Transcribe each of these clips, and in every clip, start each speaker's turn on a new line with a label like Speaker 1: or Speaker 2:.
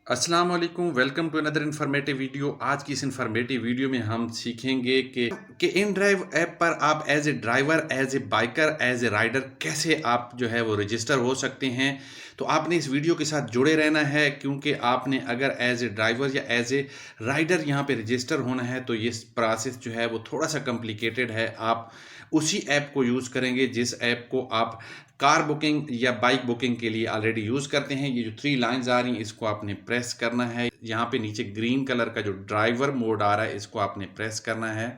Speaker 1: अस्सलाम वालेकुम, welcome to another informative video. आज की इस इन्फॉर्मेटिव वीडियो में हम सीखेंगे कि इन ड्राइव ऐप पर आप as a driver, as a biker, as a rider कैसे आप जो है वो रजिस्टर हो सकते हैं। तो आपने इस वीडियो के साथ जुड़े रहना है, क्योंकि आपने अगर एज ए ड्राइवर या एज ए राइडर यहाँ पे रजिस्टर होना है तो ये प्रोसेस जो है वो थोड़ा सा कॉम्प्लिकेटेड है। आप उसी ऐप को यूज़ करेंगे जिस ऐप को आप कार बुकिंग या बाइक बुकिंग के लिए ऑलरेडी यूज़ करते हैं। ये जो 3 लाइंस आ रही हैं इसको आपने प्रेस करना है। यहाँ पे नीचे ग्रीन कलर का जो ड्राइवर मोड आ रहा है इसको आपने प्रेस करना है।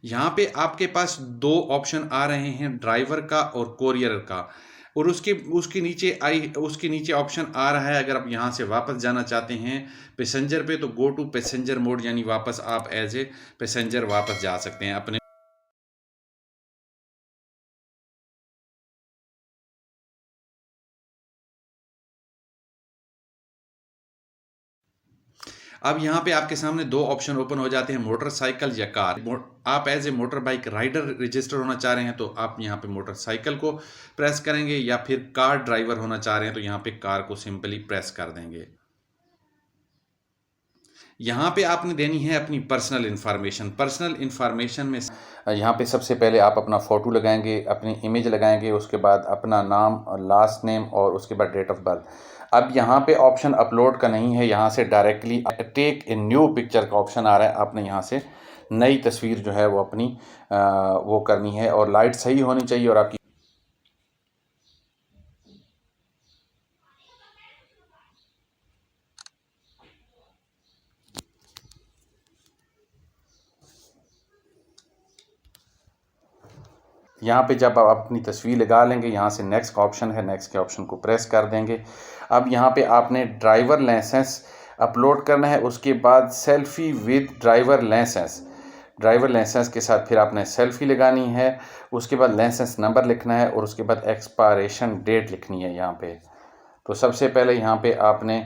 Speaker 1: यहाँ पे आपके पास 2 ऑप्शन आ रहे हैं, ड्राइवर का और कोरियर का। और उसके नीचे ऑप्शन आ रहा है, अगर आप यहाँ से वापस जाना चाहते हैं पैसेंजर पे तो गो टू पैसेंजर मोड, यानी वापस आप एज ए पैसेंजर वापस जा सकते हैं अपने। अब यहाँ पे आपके सामने 2 ऑप्शन ओपन हो जाते हैं, मोटरसाइकिल या कार। आप as a motor bike rider register होना चाह रहे हैं तो आप यहाँ पे मोटरसाइकिल को प्रेस करेंगे, या फिर कार ड्राइवर होना चाह रहे हैं तो यहाँ पे कार को सिंपली प्रेस कर देंगे। यहाँ पे आपने देनी है अपनी पर्सनल इन्फॉर्मेशन। पर्सनल इन्फॉर्मेशन में यहाँ पे सबसे पहले आप अपना फ़ोटो लगाएंगे, अपनी इमेज लगाएंगे, उसके बाद अपना नाम, लास्ट नेम और उसके बाद डेट ऑफ बर्थ। अब यहाँ पे ऑप्शन अपलोड का नहीं है, यहाँ से directly take a new picture का ऑप्शन आ रहा है। आपने यहाँ से नई तस्वीर जो है वो अपनी वो करनी है, और लाइट सही होनी चाहिए और आपकी यहाँ पे जब आप अपनी तस्वीर लगा लेंगे, यहाँ से नेक्स्ट का ऑप्शन है, नेक्स्ट के ऑप्शन को प्रेस कर देंगे। अब यहाँ पे आपने ड्राइवर लाइसेंस अपलोड करना है, उसके बाद सेल्फी विद ड्राइवर लाइसेंस के साथ फिर आपने सेल्फी लगानी है, उसके बाद लाइसेंस नंबर लिखना है और उसके बाद एक्सपायरेशन डेट लिखनी है यहाँ पे। तो सबसे पहले यहाँ पे आपने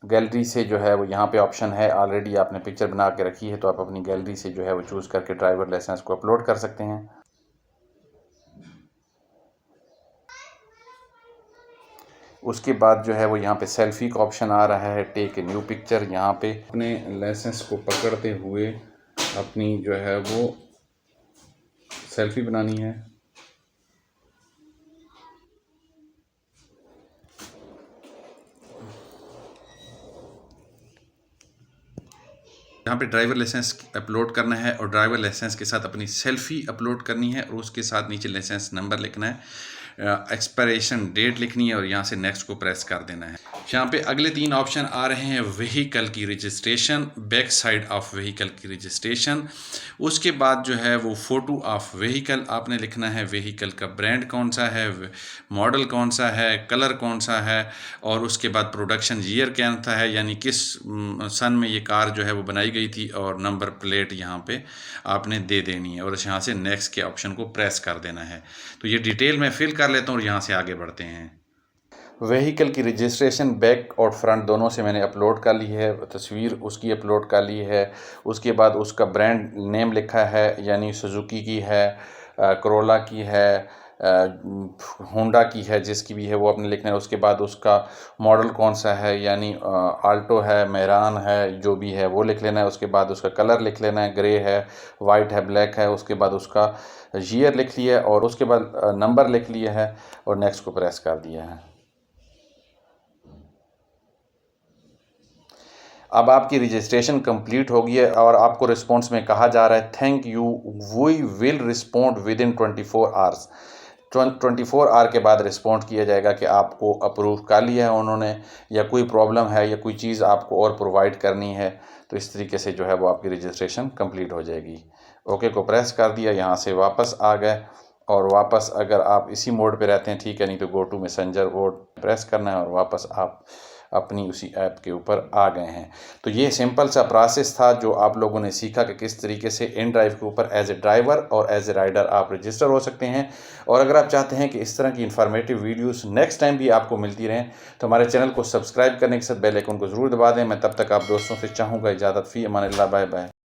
Speaker 1: गैलरी से जो है वो यहाँ पे ऑप्शन है, ऑलरेडी आपने पिक्चर बना के रखी है तो आप अपनी गैलरी से जो है वो चूज़ करके ड्राइवर लाइसेंस को अपलोड कर सकते हैं। उसके बाद जो है वो यहाँ पे सेल्फी का ऑप्शन आ रहा है, टेक ए न्यू पिक्चर। यहाँ पे अपने लाइसेंस को पकड़ते हुए अपनी जो है वो सेल्फी बनानी है। यहाँ पे ड्राइवर लाइसेंस अपलोड करना है और ड्राइवर लाइसेंस के साथ अपनी सेल्फी अपलोड करनी है, और उसके साथ नीचे लाइसेंस नंबर लिखना है, एक्सपायरेशन डेट लिखनी है और यहाँ से नेक्स्ट को प्रेस कर देना है। यहाँ पे अगले 3 ऑप्शन आ रहे हैं, व्हीकल की registration, back side of vehicle की रजिस्ट्रेशन, उसके बाद जो है वो फ़ोटो ऑफ व्हीकल आपने लिखना है, व्हीकल का ब्रांड कौन सा है, मॉडल कौन सा है, कलर कौन सा है, और उसके बाद प्रोडक्शन ईयर क्या था है, यानी किस सन में ये कार जो है वो बनाई गई थी, और नंबर प्लेट यहाँ पे आपने दे देनी है और यहाँ से नेक्स्ट के ऑप्शन को प्रेस कर देना है। तो ये डिटेल मैं फिल कर लेता हूँ और यहाँ से आगे बढ़ते हैं। व्हीकल की रजिस्ट्रेशन बैक और फ्रंट दोनों से मैंने अपलोड कर ली है, तस्वीर उसकी अपलोड कर ली है। उसके बाद उसका ब्रांड नेम लिखा है, यानी सुजुकी की है, करोला की है, होंडा की है, जिसकी भी है वो आपने लिखना है। उसके बाद उसका मॉडल कौन सा है, यानी आल्टो है, मेरान है, जो भी है वो लिख लेना है। उसके बाद उसका कलर लिख लेना है, ग्रे है, वाइट है, ब्लैक है। उसके बाद उसका ईयर लिख लिया है और उसके बाद नंबर लिख लिया है और नेक्स्ट को प्रेस कर दिया है। अब आपकी रजिस्ट्रेशन कंप्लीट हो गई है और आपको रिस्पॉन्स में कहा जा रहा है, thank you, we will respond within 24 hours. 24 hour के बाद रिस्पॉन्ड किया जाएगा कि आपको अप्रूव कर लिया है उन्होंने, या कोई प्रॉब्लम है या कोई चीज़ आपको और प्रोवाइड करनी है। तो इस तरीके से जो है वो आपकी रजिस्ट्रेशन कंप्लीट हो जाएगी। ओके को प्रेस कर दिया, यहाँ से वापस आ गए, और वापस अगर आप इसी मोड पे रहते हैं ठीक है, नहीं तो go to messenger mode press करना है और वापस आप अपनी उसी ऐप के ऊपर आ गए हैं। तो ये सिंपल सा प्रोसेस था जो आप लोगों ने सीखा कि किस तरीके से इन ड्राइव के ऊपर एज ए ड्राइवर और एज ए राइडर आप रजिस्टर हो सकते हैं। और अगर आप चाहते हैं कि इस तरह की इन्फॉर्मेटिव वीडियोस नेक्स्ट टाइम भी आपको मिलती रहें तो हमारे चैनल को सब्सक्राइब करने के साथ बेल आइकन को ज़रूर दबा दें। मैं तब तक आप दोस्तों से चाहूँगा इजाज़त, फ़ी अमान अल्लाह, बाय बाय।